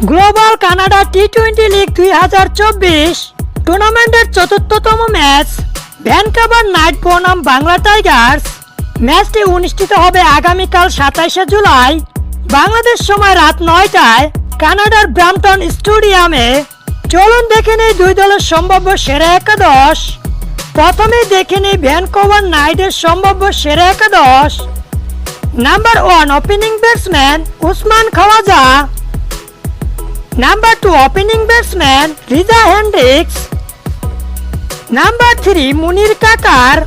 Global Canada টি-20 league 2024 টুর্নামেন্টের চতুর্থতম match Vancouver night বনাম Bangla Tigers. ম্যাচটি অনুষ্ঠিত হবে আগামীকাল 27শে জুলাই বাংলাদেশ সময় রাত 9টায় কানাডার ব্রাম্পটন স্টেডিয়ামে। চলুন দেখে নেই দুই দলের সম্ভাব্য সেরা একাদশ। প্রথমেই দেখে নেই ভ্যানকুভার নাইটের সম্ভাব্য সেরা একাদশ। Number 1 opening batsman Usman Khawaja. Number 2 opening batsman Reeza Hendricks. Number 3 Munir Kakar.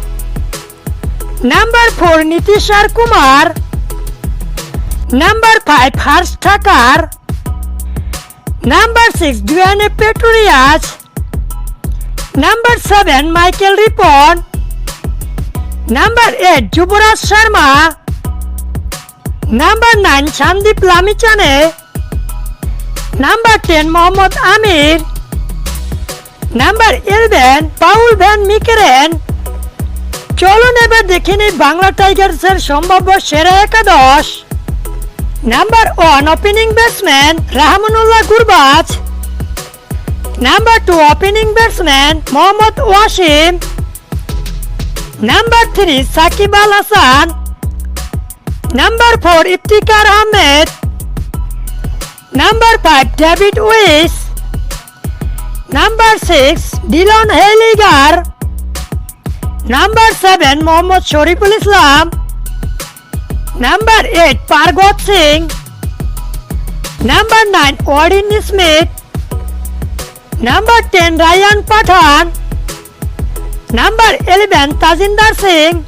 Number 4 Nitish Kumar. Number 5 Harsh Thaker. Number 6 Duanne Petrias. Number 7 Michael Rippon. Number 8 Yuvraj Sharma. Number 9 Sandeep Lamichhane. Number 10 Mohammad Amir. Number 11 Paul van Meekeren. চলুন এবার দেখে নিই বাংলা টাইগার্সের সম্ভাব্য সেরা একাদশ। Number 1 opening batsman Rahmanullah Gurbaz. Number 2 opening batsman Mohammad Wasim. Number 3 Shakib Al Hasan. Number 4 Iftikhar Ahmed. Number 5 David Wiese. Number 6 Dillon Heyliger. Number 7 Mohammad Shariful Islam. Number 8 Pargat Singh. Number 9 Warren Smith. Number 10 Ryan Pathan. Number 11 Tajinder Singh.